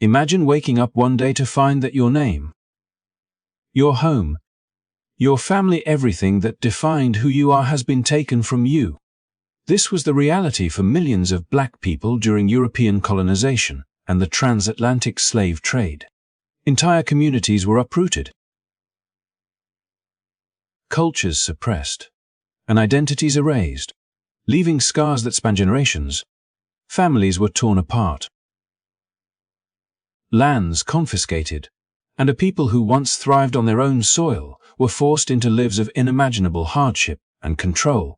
Imagine waking up one day to find that your name, your home, your family, everything that defined who you are has been taken from you. This was the reality for millions of black people during European colonization and the transatlantic slave trade. Entire communities were uprooted, cultures suppressed, and identities erased, leaving scars that span generations. Families were torn apart, lands confiscated, and a people who once thrived on their own soil were forced into lives of unimaginable hardship and control.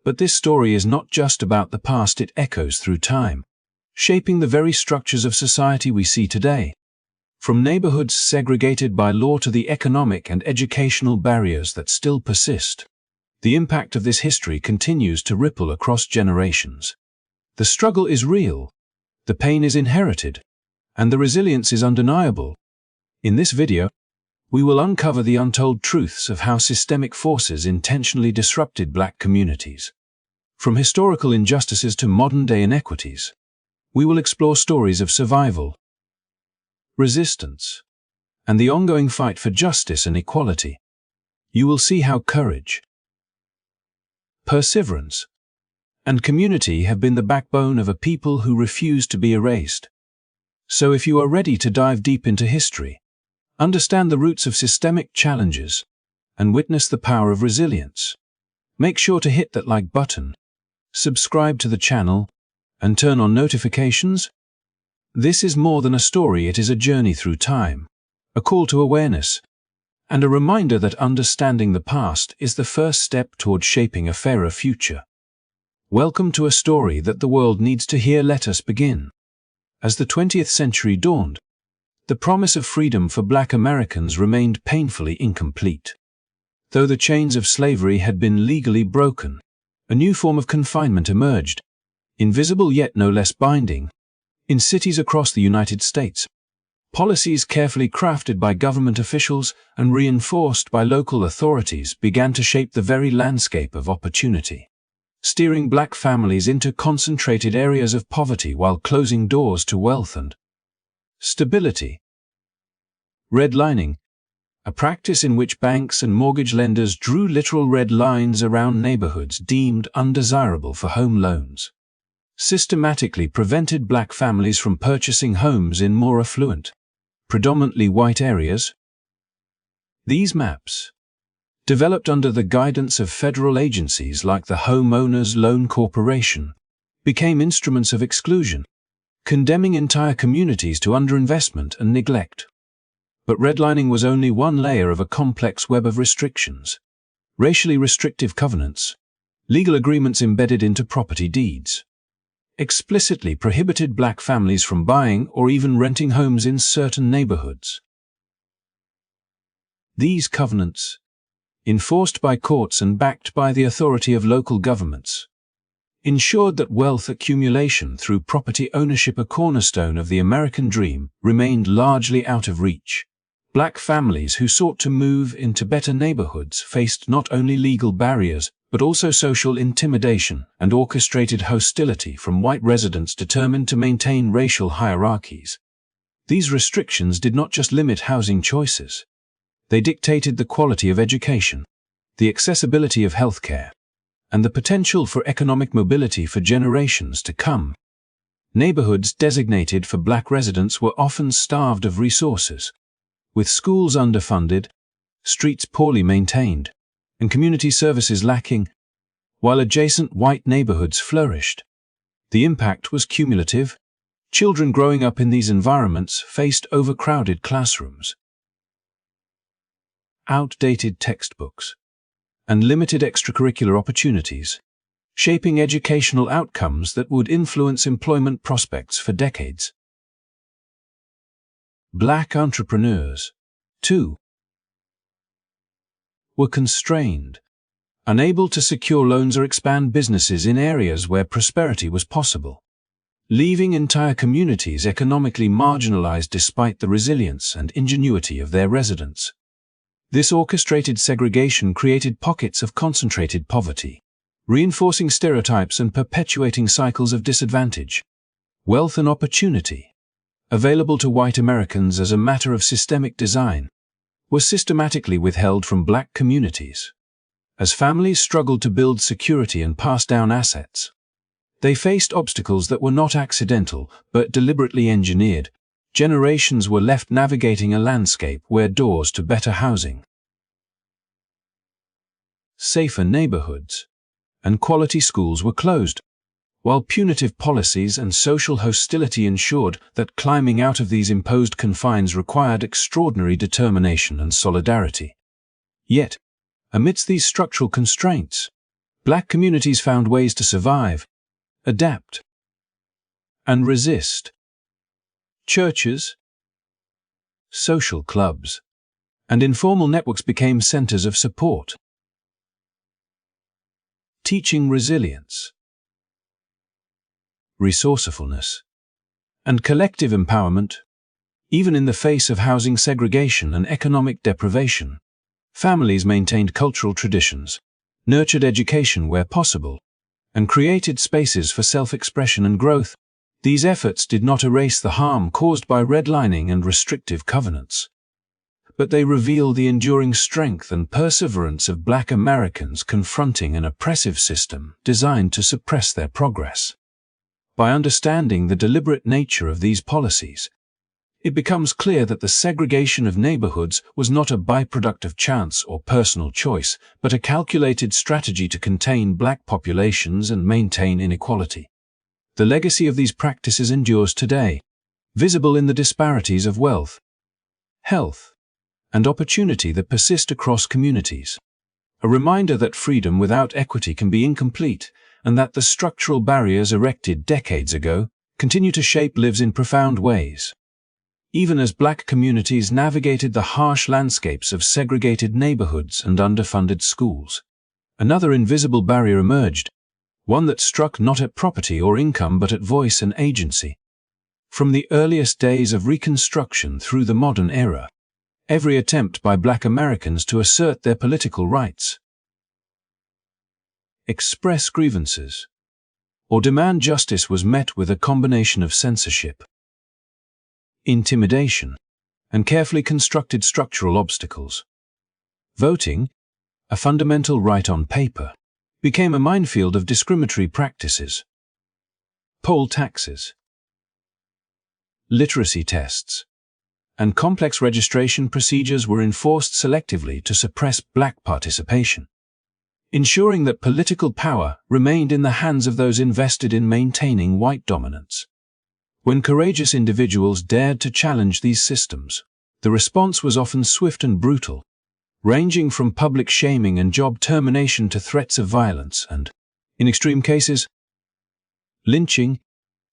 But this story is not just about the past, it echoes through time, shaping the very structures of society we see today. From neighborhoods segregated by law to the economic and educational barriers that still persist, the impact of this history continues to ripple across generations. The struggle is real, the pain is inherited, and the resilience is undeniable. In this video, we will uncover the untold truths of how systemic forces intentionally disrupted black communities. From historical injustices to modern-day inequities, we will explore stories of survival, resistance, and the ongoing fight for justice and equality. You will see how courage, perseverance, and community have been the backbone of a people who refuse to be erased. So if you are ready to dive deep into history, understand the roots of systemic challenges, and witness the power of resilience, make sure to hit that like button, subscribe to the channel, and turn on notifications. This is more than a story, it is a journey through time, a call to awareness, and a reminder that understanding the past is the first step toward shaping a fairer future. Welcome to a story that the world needs to hear. Let us begin. As the 20th century dawned, the promise of freedom for black Americans remained painfully incomplete. Though the chains of slavery had been legally broken, a new form of confinement emerged, invisible yet no less binding. In cities across the United States, policies carefully crafted by government officials and reinforced by local authorities began to shape the very landscape of opportunity, steering black families into concentrated areas of poverty while closing doors to wealth and stability. Redlining, a practice in which banks and mortgage lenders drew literal red lines around neighborhoods deemed undesirable for home loans, systematically prevented black families from purchasing homes in more affluent, predominantly white areas. These maps, developed under the guidance of federal agencies like the Homeowners Loan Corporation, became instruments of exclusion, condemning entire communities to underinvestment and neglect. But redlining was only one layer of a complex web of restrictions. Racially restrictive covenants, legal agreements embedded into property deeds, explicitly prohibited black families from buying or even renting homes in certain neighborhoods. These covenants, enforced by courts and backed by the authority of local governments, ensured that wealth accumulation through property ownership, a cornerstone of the American dream, remained largely out of reach. Black families who sought to move into better neighborhoods faced not only legal barriers, but also social intimidation and orchestrated hostility from white residents determined to maintain racial hierarchies. These restrictions did not just limit housing choices. They dictated the quality of education, the accessibility of healthcare, and the potential for economic mobility for generations to come. Neighborhoods designated for black residents were often starved of resources, with schools underfunded, streets poorly maintained, and community services lacking, while adjacent white neighborhoods flourished. The impact was cumulative. Children growing up in these environments faced overcrowded classrooms, outdated textbooks, and limited extracurricular opportunities, shaping educational outcomes that would influence employment prospects for decades. Black entrepreneurs, too, were constrained, unable to secure loans or expand businesses in areas where prosperity was possible, leaving entire communities economically marginalized despite the resilience and ingenuity of their residents. This orchestrated segregation created pockets of concentrated poverty, reinforcing stereotypes and perpetuating cycles of disadvantage. Wealth and opportunity, available to white Americans as a matter of systemic design, were systematically withheld from black communities. As families struggled to build security and pass down assets, they faced obstacles that were not accidental but deliberately engineered. Generations were left navigating a landscape where doors to better housing, safer neighborhoods, and quality schools were closed, while punitive policies and social hostility ensured that climbing out of these imposed confines required extraordinary determination and solidarity. Yet, amidst these structural constraints, black communities found ways to survive, adapt, and resist. Churches, social clubs, and informal networks became centers of support, teaching resilience, resourcefulness, and collective empowerment, even in the face of housing segregation and economic deprivation. Families maintained cultural traditions, nurtured education where possible, and created spaces for self-expression and growth. These efforts did not erase the harm caused by redlining and restrictive covenants, but they reveal the enduring strength and perseverance of black Americans confronting an oppressive system designed to suppress their progress. By understanding the deliberate nature of these policies, it becomes clear that the segregation of neighborhoods was not a byproduct of chance or personal choice, but a calculated strategy to contain black populations and maintain inequality. The legacy of these practices endures today, visible in the disparities of wealth, health, and opportunity that persist across communities. A reminder that freedom without equity can be incomplete, and that the structural barriers erected decades ago continue to shape lives in profound ways. Even as black communities navigated the harsh landscapes of segregated neighborhoods and underfunded schools, another invisible barrier emerged, one that struck not at property or income but at voice and agency. From the earliest days of Reconstruction through the modern era, every attempt by black Americans to assert their political rights, express grievances, or demand justice was met with a combination of censorship, intimidation, and carefully constructed structural obstacles. Voting, a fundamental right on paper, became a minefield of discriminatory practices. Poll taxes, literacy tests, and complex registration procedures were enforced selectively to suppress black participation, ensuring that political power remained in the hands of those invested in maintaining white dominance. When courageous individuals dared to challenge these systems, the response was often swift and brutal, ranging from public shaming and job termination to threats of violence and, in extreme cases, lynching,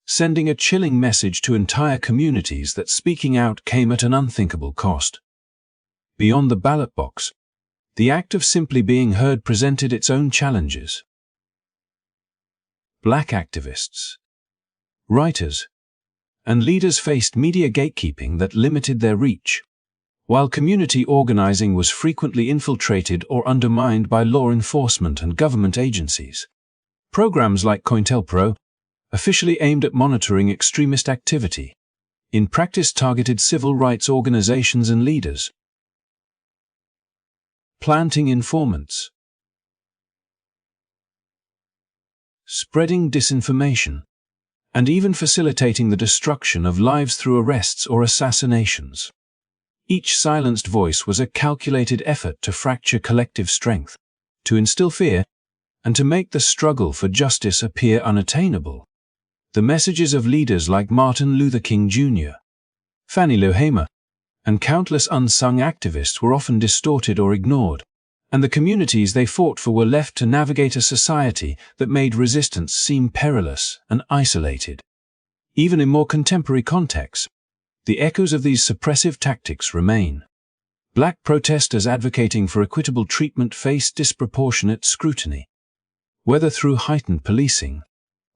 sending a chilling message to entire communities that speaking out came at an unthinkable cost. Beyond the ballot box, the act of simply being heard presented its own challenges. Black activists, writers, and leaders faced media gatekeeping that limited their reach, while community organizing was frequently infiltrated or undermined by law enforcement and government agencies. Programs like COINTELPRO, officially aimed at monitoring extremist activity, in practice targeted civil rights organizations and leaders. Planting informants, spreading disinformation, and even facilitating the destruction of lives through arrests or assassinations. Each silenced voice was a calculated effort to fracture collective strength, to instill fear, and to make the struggle for justice appear unattainable. The messages of leaders like Martin Luther King Jr., Fannie Lou Hamer, and countless unsung activists were often distorted or ignored, and the communities they fought for were left to navigate a society that made resistance seem perilous and isolated. Even in more contemporary contexts, the echoes of these suppressive tactics remain. Black protesters advocating for equitable treatment face disproportionate scrutiny, whether through heightened policing,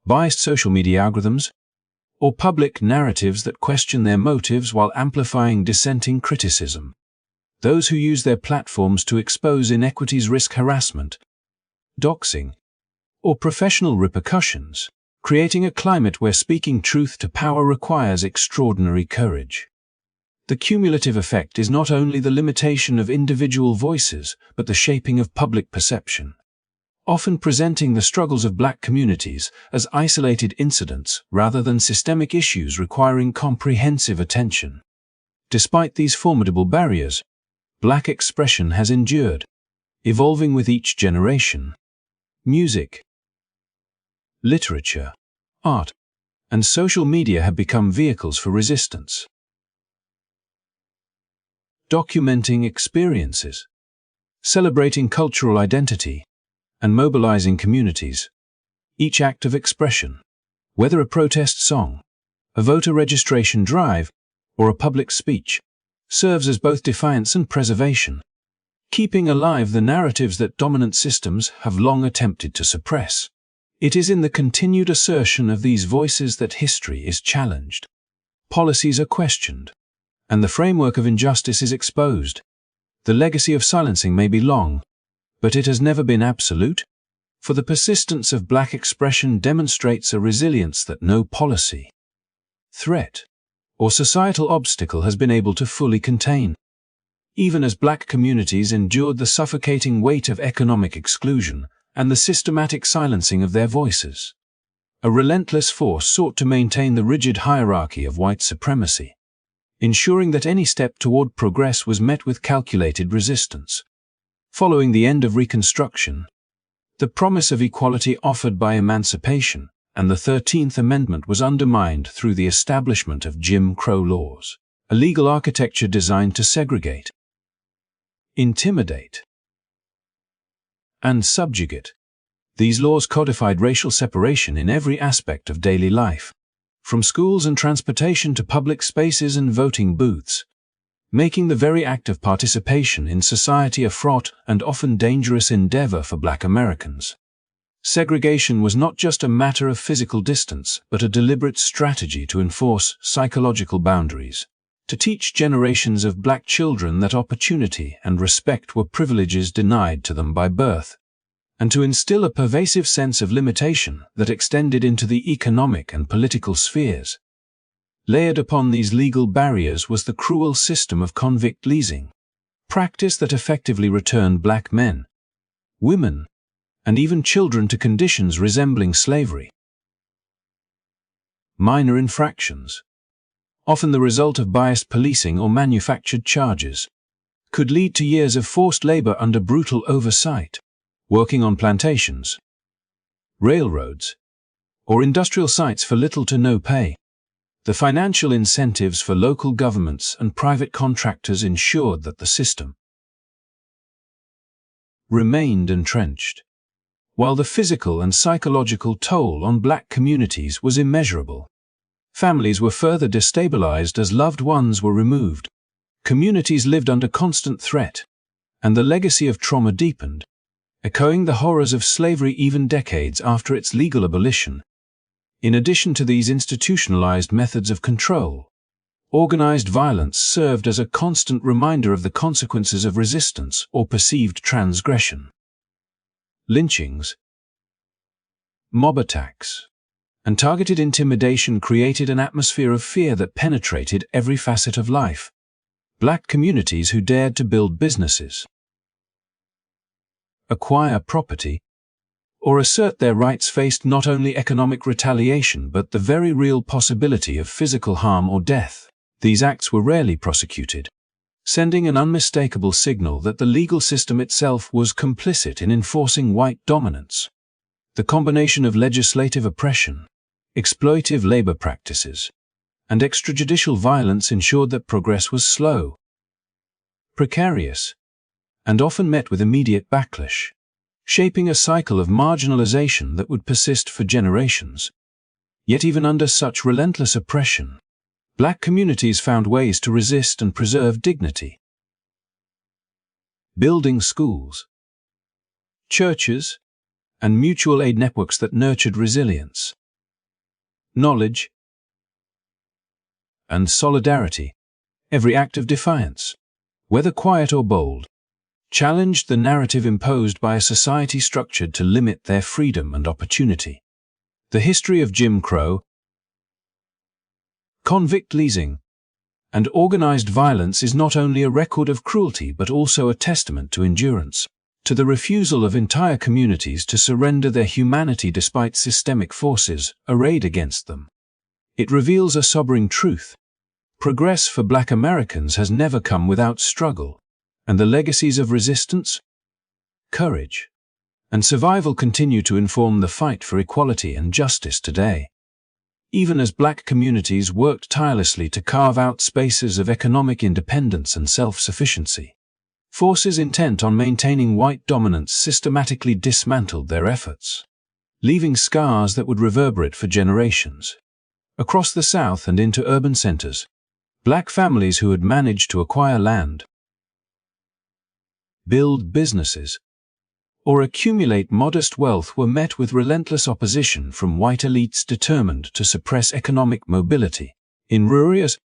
biased social media algorithms, or public narratives that question their motives while amplifying dissenting criticism. Those who use their platforms to expose inequities risk harassment, doxing, or professional repercussions, creating a climate where speaking truth to power requires extraordinary courage. The cumulative effect is not only the limitation of individual voices, but the shaping of public perception, often presenting the struggles of Black communities as isolated incidents rather than systemic issues requiring comprehensive attention. Despite these formidable barriers, Black expression has endured, evolving with each generation. Music, literature, art, and social media have become vehicles for resistance. Documenting experiences, celebrating cultural identity, and mobilizing communities. Each act of expression, whether a protest song, a voter registration drive, or a public speech, serves as both defiance and preservation, keeping alive the narratives that dominant systems have long attempted to suppress. It is in the continued assertion of these voices that history is challenged, policies are questioned, and the framework of injustice is exposed. The legacy of silencing may be long, but it has never been absolute, for the persistence of Black expression demonstrates a resilience that no policy, threat, or societal obstacle has been able to fully contain. Even as Black communities endured the suffocating weight of economic exclusion and the systematic silencing of their voices, a relentless force sought to maintain the rigid hierarchy of white supremacy, ensuring that any step toward progress was met with calculated resistance. Following the end of Reconstruction, the promise of equality offered by emancipation and the 13th Amendment was undermined through the establishment of Jim Crow laws, a legal architecture designed to segregate, intimidate, and subjugate. These laws codified racial separation in every aspect of daily life, from schools and transportation to public spaces and voting booths, making the very act of participation in society a fraught and often dangerous endeavor for Black Americans. Segregation was not just a matter of physical distance, but a deliberate strategy to enforce psychological boundaries, to teach generations of Black children that opportunity and respect were privileges denied to them by birth, and to instill a pervasive sense of limitation that extended into the economic and political spheres. Layered upon these legal barriers was the cruel system of convict leasing, practice that effectively returned Black men, women, and even children to conditions resembling slavery. Minor infractions, often the result of biased policing or manufactured charges, could lead to years of forced labor under brutal oversight. Working on plantations, railroads, or industrial sites for little to no pay. The financial incentives for local governments and private contractors ensured that the system remained entrenched, while the physical and psychological toll on Black communities was immeasurable. Families were further destabilized as loved ones were removed. Communities lived under constant threat, and the legacy of trauma deepened, echoing the horrors of slavery even decades after its legal abolition. In addition to these institutionalized methods of control, organized violence served as a constant reminder of the consequences of resistance or perceived transgression. Lynchings, mob attacks, and targeted intimidation created an atmosphere of fear that penetrated every facet of life. Black communities who dared to build businesses, acquire property, or assert their rights faced not only economic retaliation but the very real possibility of physical harm or death. These acts were rarely prosecuted, sending an unmistakable signal that the legal system itself was complicit in enforcing white dominance. The combination of legislative oppression, exploitive labor practices, and extrajudicial violence ensured that progress was slow, precarious, and often met with immediate backlash, shaping a cycle of marginalization that would persist for generations. Yet even under such relentless oppression, Black communities found ways to resist and preserve dignity. Building schools, churches, and mutual aid networks that nurtured resilience, knowledge, and solidarity. Every act of defiance, whether quiet or bold, challenged the narrative imposed by a society structured to limit their freedom and opportunity. The history of Jim Crow, convict leasing, and organized violence is not only a record of cruelty but also a testament to endurance, to the refusal of entire communities to surrender their humanity despite systemic forces arrayed against them. It reveals a sobering truth. Progress for Black Americans has never come without struggle, and the legacies of resistance, courage, and survival continue to inform the fight for equality and justice today. Even as Black communities worked tirelessly to carve out spaces of economic independence and self-sufficiency, forces intent on maintaining white dominance systematically dismantled their efforts, leaving scars that would reverberate for generations. Across the South and into urban centers, Black families who had managed to acquire land, build businesses, or accumulate modest wealth were met with relentless opposition from white elites determined to suppress economic mobility. In rural areas,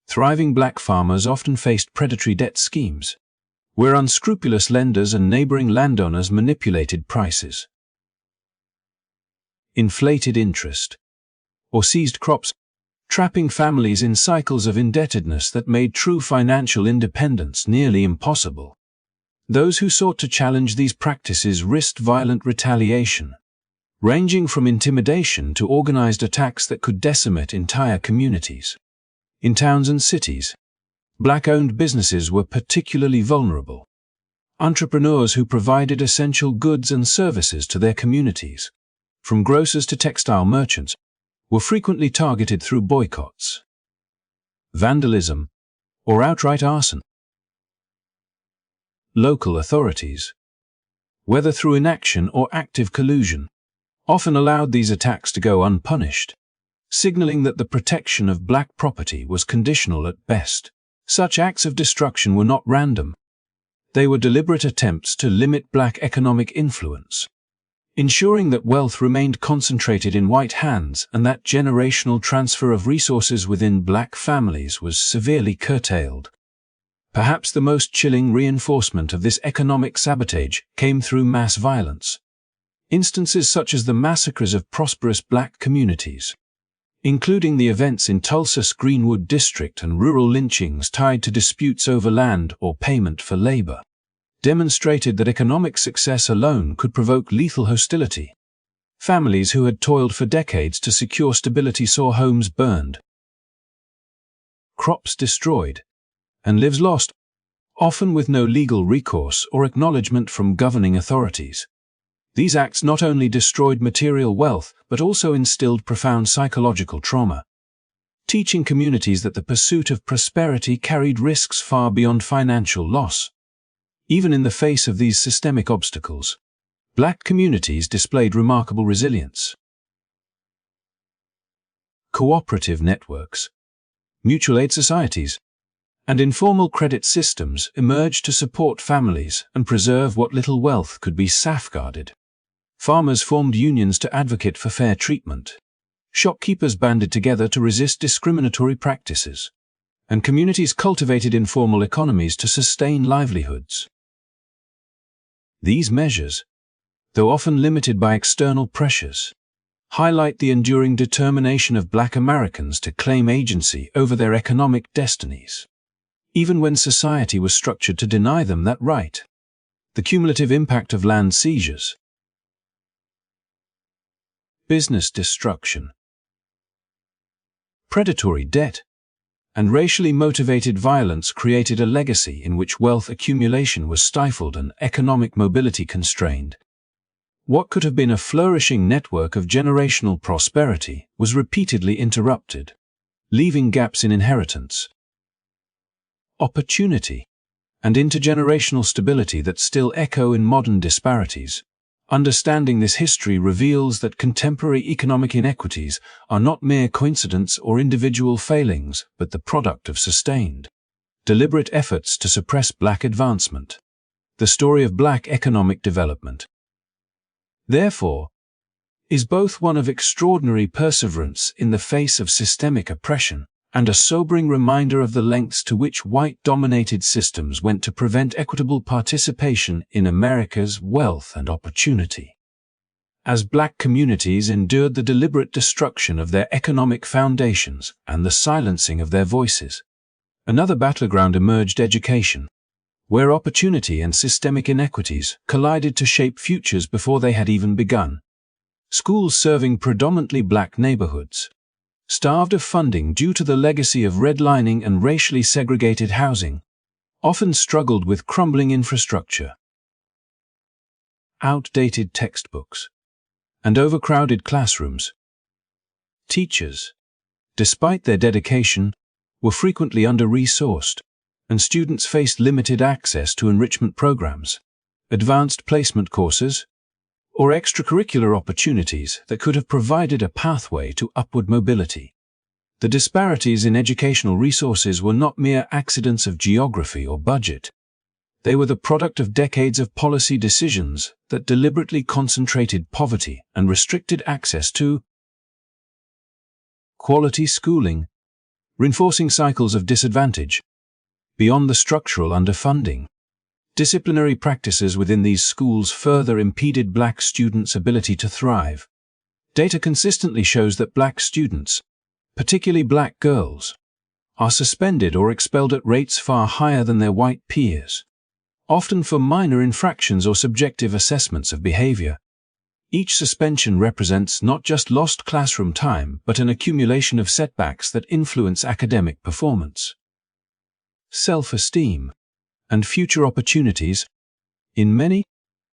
thriving Black farmers often faced predatory debt schemes, where unscrupulous lenders and neighboring landowners manipulated prices, inflated interest, or seized crops, trapping families in cycles of indebtedness that made true financial independence nearly impossible. Those who sought to challenge these practices risked violent retaliation, ranging from intimidation to organized attacks that could decimate entire communities. In towns and cities, Black-owned businesses were particularly vulnerable. Entrepreneurs who provided essential goods and services to their communities, from grocers to textile merchants, were frequently targeted through boycotts, vandalism, or outright arson. Local authorities, whether through inaction or active collusion, often allowed these attacks to go unpunished, signaling that the protection of Black property was conditional at best. Such acts of destruction were not random. They were deliberate attempts to limit Black economic influence, ensuring that wealth remained concentrated in white hands and that generational transfer of resources within Black families was severely curtailed. Perhaps the most chilling reinforcement of this economic sabotage came through mass violence. Instances such as the massacres of prosperous Black communities, including the events in Tulsa's Greenwood district and rural lynchings tied to disputes over land or payment for labor, demonstrated that economic success alone could provoke lethal hostility. Families who had toiled for decades to secure stability saw homes burned, crops destroyed, and lives lost, often with no legal recourse or acknowledgement from governing authorities. These acts not only destroyed material wealth but also instilled profound psychological trauma, teaching communities that the pursuit of prosperity carried risks far beyond financial loss. Even in the face of these systemic obstacles, Black communities displayed remarkable resilience. Cooperative networks, mutual aid societies, and informal credit systems emerged to support families and preserve what little wealth could be safeguarded. Farmers formed unions to advocate for fair treatment. Shopkeepers banded together to resist discriminatory practices, and communities cultivated informal economies to sustain livelihoods. These measures, though often limited by external pressures, highlight the enduring determination of Black Americans to claim agency over their economic destinies, even when society was structured to deny them that right. The cumulative impact of land seizures, business destruction, predatory debt, and racially motivated violence created a legacy in which wealth accumulation was stifled and economic mobility constrained. What could have been a flourishing network of generational prosperity was repeatedly interrupted, leaving gaps in inheritance, opportunity, and intergenerational stability that still echo in modern disparities. Understanding this history reveals that contemporary economic inequities are not mere coincidence or individual failings, but the product of sustained, deliberate efforts to suppress Black advancement. The story of Black economic development, therefore, is both one of extraordinary perseverance in the face of systemic oppression and a sobering reminder of the lengths to which white-dominated systems went to prevent equitable participation in America's wealth and opportunity. as Black communities endured the deliberate destruction of their economic foundations and the silencing of their voices. Another battleground emerged: education, where opportunity and systemic inequities collided to shape futures before they had even begun. Schools serving predominantly Black neighborhoods, starved of funding due to the legacy of redlining and racially segregated housing, often struggled with crumbling infrastructure, outdated textbooks, and overcrowded classrooms. Teachers, despite their dedication, were frequently under-resourced, and students faced limited access to enrichment programs, advanced placement courses, or extracurricular opportunities that could have provided a pathway to upward mobility. The disparities in educational resources were not mere accidents of geography or budget. They were the product of decades of policy decisions that deliberately concentrated poverty and restricted access to quality schooling, reinforcing cycles of disadvantage. Beyond the structural underfunding, disciplinary practices within these schools further impeded Black students' ability to thrive. Data consistently shows that Black students, particularly Black girls, are suspended or expelled at rates far higher than their white peers, often for minor infractions or subjective assessments of behavior. Each suspension represents not just lost classroom time, but an accumulation of setbacks that influence academic performance, self-esteem, and future opportunities. In many,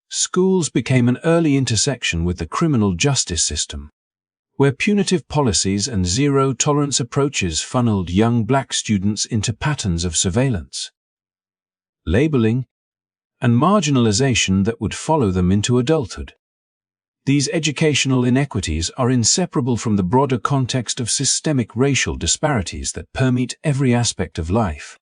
schools became an early intersection with the criminal justice system, where punitive policies and zero-tolerance approaches funneled young Black students into patterns of surveillance, labeling, and marginalization that would follow them into adulthood. These educational inequities are inseparable from the broader context of systemic racial disparities that permeate every aspect of life.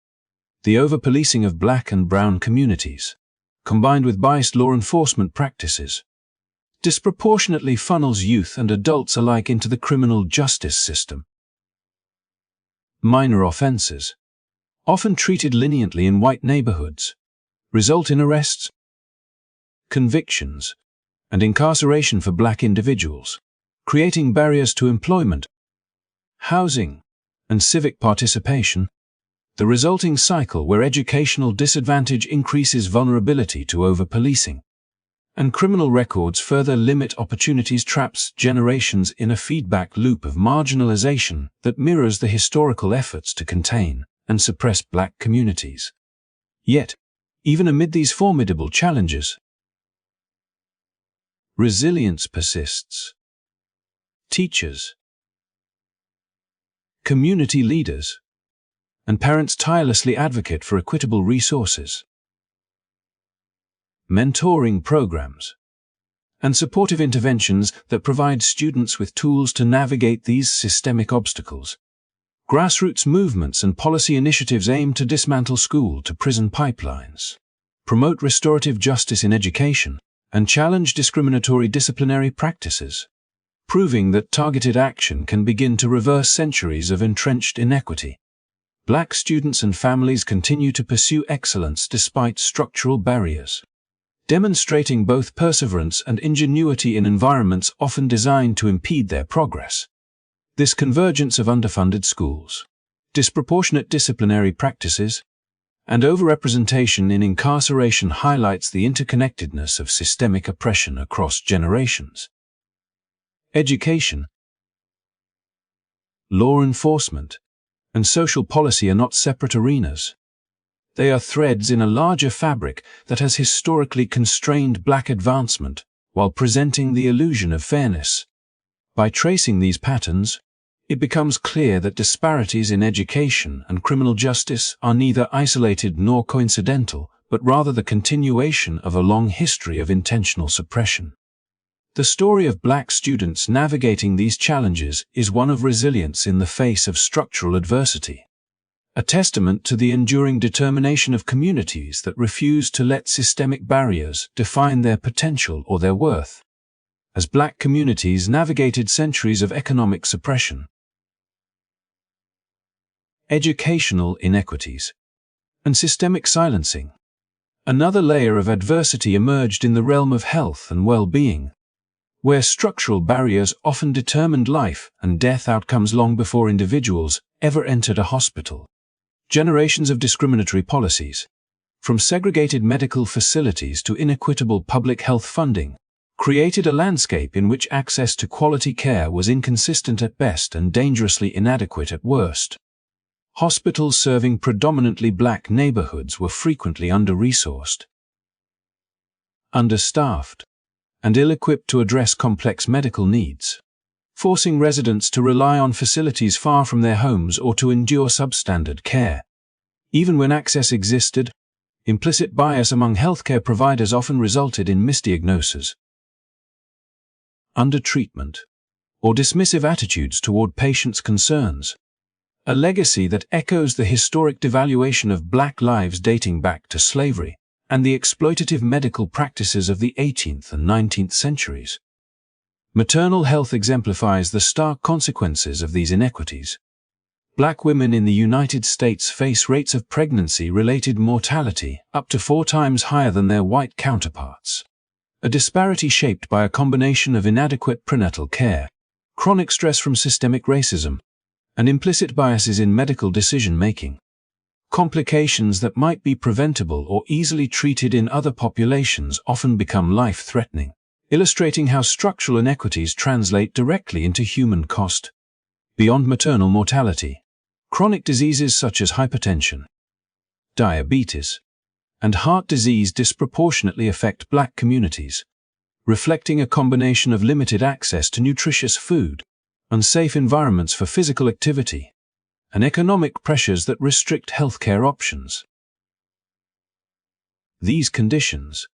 The over-policing of Black and brown communities, combined with biased law enforcement practices, disproportionately funnels youth and adults alike into the criminal justice system. Minor offenses, often treated leniently in white neighborhoods, result in arrests, convictions, and incarceration for Black individuals, creating barriers to employment, housing, and civic participation. The resulting cycle where educational disadvantage increases vulnerability to over-policing, and criminal records further limit opportunities, traps generations in a feedback loop of marginalization that mirrors the historical efforts to contain and suppress Black communities. Yet, even amid these formidable challenges, resilience persists. Teachers, community leaders, and parents tirelessly advocate for equitable resources, mentoring programs, and supportive interventions that provide students with tools to navigate these systemic obstacles. Grassroots movements and policy initiatives aim to dismantle school-to-prison pipelines, promote restorative justice in education, and challenge discriminatory disciplinary practices, proving that targeted action can begin to reverse centuries of entrenched inequity. Black students and families continue to pursue excellence despite structural barriers, demonstrating both perseverance and ingenuity in environments often designed to impede their progress. This convergence of underfunded schools, disproportionate disciplinary practices, and overrepresentation in incarceration highlights the interconnectedness of systemic oppression across generations. Education, law enforcement, and social policy are not separate arenas. They are threads in a larger fabric that has historically constrained Black advancement while presenting the illusion of fairness. By tracing these patterns, it becomes clear that disparities in education and criminal justice are neither isolated nor coincidental, but rather the continuation of a long history of intentional suppression. The story of Black students navigating these challenges is one of resilience in the face of structural adversity, a testament to the enduring determination of communities that refuse to let systemic barriers define their potential or their worth. As Black communities navigated centuries of economic suppression, educational inequities, and systemic silencing, another layer of adversity emerged in the realm of health and well-being. where structural barriers often determined life and death outcomes long before individuals ever entered a hospital. Generations of discriminatory policies, from segregated medical facilities to inequitable public health funding, created a landscape in which access to quality care was inconsistent at best and dangerously inadequate at worst. Hospitals serving predominantly Black neighborhoods were frequently under-resourced, understaffed, and ill-equipped to address complex medical needs, forcing residents to rely on facilities far from their homes or to endure substandard care. Even when access existed, implicit bias among healthcare providers often resulted in misdiagnosis, undertreatment, or dismissive attitudes toward patients' concerns, a legacy that echoes the historic devaluation of Black lives dating back to slavery and the exploitative medical practices of the 18th and 19th centuries. Maternal health exemplifies the stark consequences of these inequities. Black women in the United States face rates of pregnancy-related mortality up to 4 times higher than their white counterparts, a disparity shaped by a combination of inadequate prenatal care, chronic stress from systemic racism, and implicit biases in medical decision-making. Complications that might be preventable or easily treated in other populations often become life-threatening, illustrating how structural inequities translate directly into human cost. Beyond maternal mortality, chronic diseases such as hypertension, diabetes, and heart disease disproportionately affect Black communities, reflecting a combination of limited access to nutritious food, unsafe environments for physical activity, and economic pressures that restrict healthcare options. These conditions,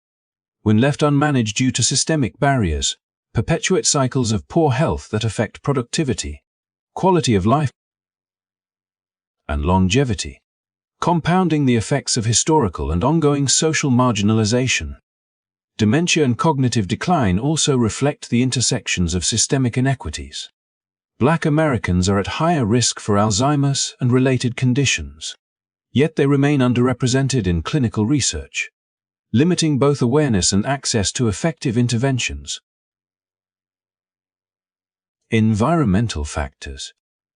when left unmanaged due to systemic barriers, perpetuate cycles of poor health that affect productivity, quality of life, and longevity, compounding the effects of historical and ongoing social marginalization. Dementia and cognitive decline also reflect the intersections of systemic inequities. Black Americans are at higher risk for Alzheimer's and related conditions, yet they remain underrepresented in clinical research, limiting both awareness and access to effective interventions. Environmental factors,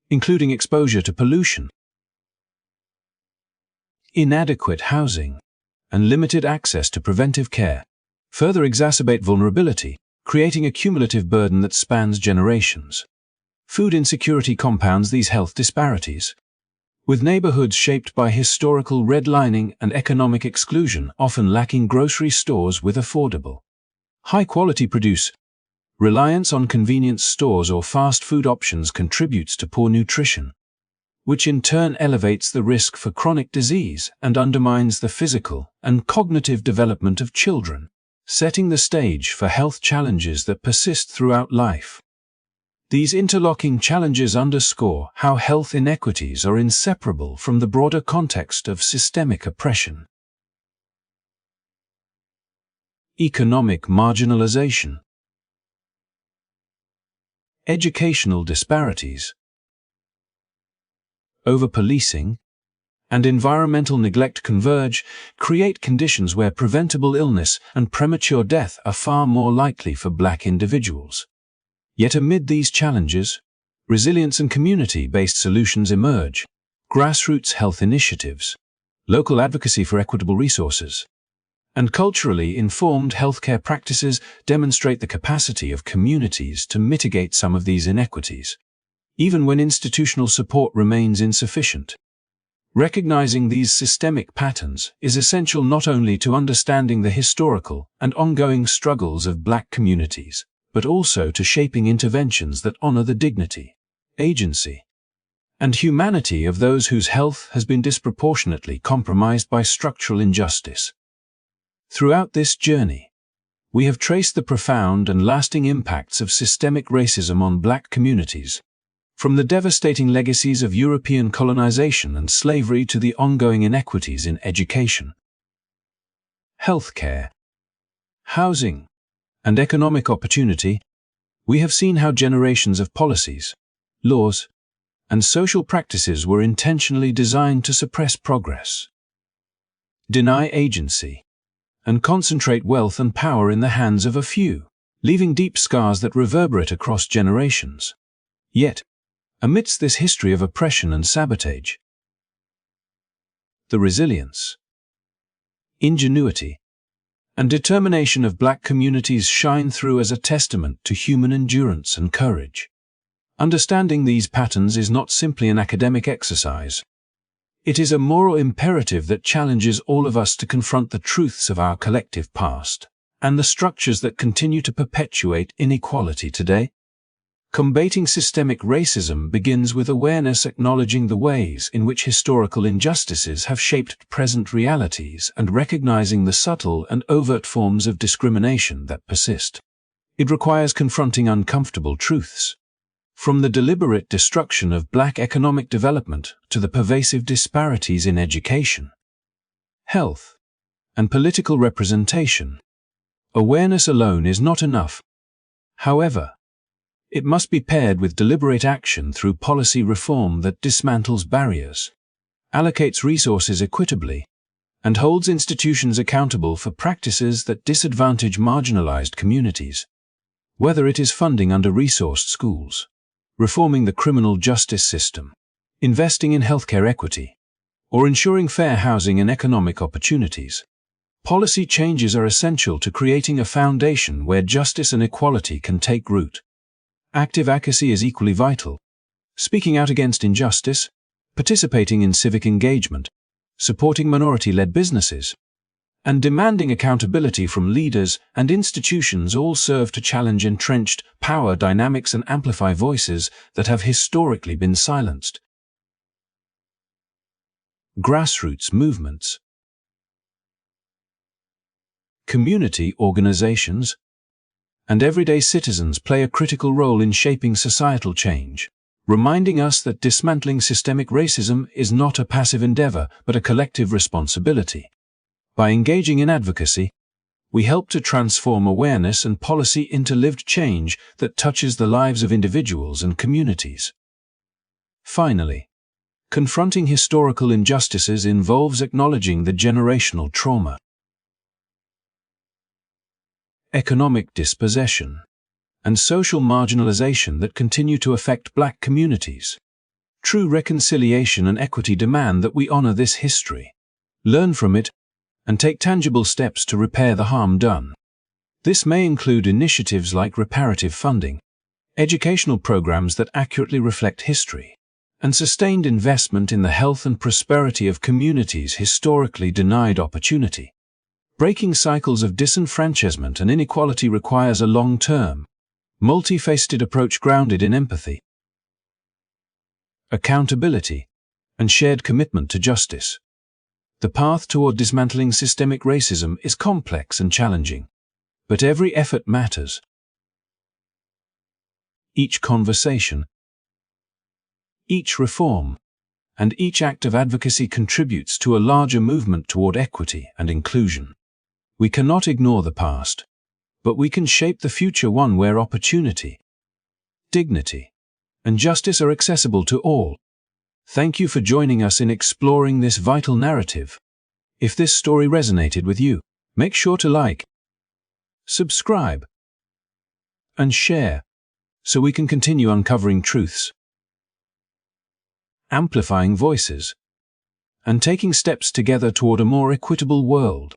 including exposure to pollution, inadequate housing, and limited access to preventive care, further exacerbate vulnerability, creating a cumulative burden that spans generations. Food insecurity compounds these health disparities, with neighborhoods shaped by historical redlining and economic exclusion often lacking grocery stores with affordable, high-quality produce. Reliance on convenience stores or fast food options contributes to poor nutrition, which in turn elevates the risk for chronic disease and undermines the physical and cognitive development of children, setting the stage for health challenges that persist throughout life. These interlocking challenges underscore how health inequities are inseparable from the broader context of systemic oppression. Economic marginalization, educational disparities, over-policing, and environmental neglect converge, create conditions where preventable illness and premature death are far more likely for Black individuals. Yet amid these challenges, resilience and community-based solutions emerge. Grassroots health initiatives, local advocacy for equitable resources, and culturally informed healthcare practices demonstrate the capacity of communities to mitigate some of these inequities, even when institutional support remains insufficient. Recognizing these systemic patterns is essential not only to understanding the historical and ongoing struggles of Black communities, but also to shaping interventions that honor the dignity, agency, and humanity of those whose health has been disproportionately compromised by structural injustice. Throughout this journey, we have traced the profound and lasting impacts of systemic racism on Black communities, from the devastating legacies of European colonization and slavery to the ongoing inequities in education, healthcare, housing, and economic opportunity. We have seen how generations of policies, laws, and social practices were intentionally designed to suppress progress, deny agency, and concentrate wealth and power in the hands of a few. leaving deep scars that reverberate across generations. Yet, amidst this history of oppression and sabotage, the resilience, ingenuity, and determination of Black communities shine through as a testament to human endurance and courage. Understanding these patterns is not simply an academic exercise. It is a moral imperative that challenges all of us to confront the truths of our collective past and the structures that continue to perpetuate inequality today. Combating systemic racism begins with awareness, acknowledging the ways in which historical injustices have shaped present realities and recognizing the subtle and overt forms of discrimination that persist. It requires confronting uncomfortable truths, from the deliberate destruction of Black economic development to the pervasive disparities in education, health, and political representation. Awareness alone is not enough. However, it must be paired with deliberate action through policy reform that dismantles barriers, allocates resources equitably, and holds institutions accountable for practices that disadvantage marginalized communities. Whether it is funding under-resourced schools, reforming the criminal justice system, investing in healthcare equity, or ensuring fair housing and economic opportunities, policy changes are essential to creating a foundation where justice and equality can take root. Active advocacy is equally vital. Speaking out against injustice, participating in civic engagement, supporting minority-led businesses, and demanding accountability from leaders and institutions all serve to challenge entrenched power dynamics and amplify voices that have historically been silenced. Grassroots movements. Community organizations and everyday citizens play a critical role in shaping societal change, reminding us that dismantling systemic racism is not a passive endeavor but a collective responsibility. By engaging in advocacy, we help to transform awareness and policy into lived change that touches the lives of individuals and communities. Finally, confronting historical injustices involves acknowledging the generational trauma, economic dispossession, and social marginalization that continue to affect Black communities. True reconciliation and equity demand that we honor this history, learn from it, and take tangible steps to repair the harm done. This may include initiatives like reparative funding, educational programs that accurately reflect history, and sustained investment in the health and prosperity of communities historically denied opportunity. Breaking cycles of disenfranchisement and inequality requires a long-term, multifaceted approach grounded in empathy, accountability, and shared commitment to justice. The path toward dismantling systemic racism is complex and challenging, but every effort matters. Each conversation, each reform, and each act of advocacy contributes to a larger movement toward equity and inclusion. We cannot ignore the past, but we can shape the future, one where opportunity, dignity, and justice are accessible to all. Thank you for joining us in exploring this vital narrative. If this story resonated with you, make sure to like, subscribe, and share so we can continue uncovering truths, amplifying voices, and taking steps together toward a more equitable world.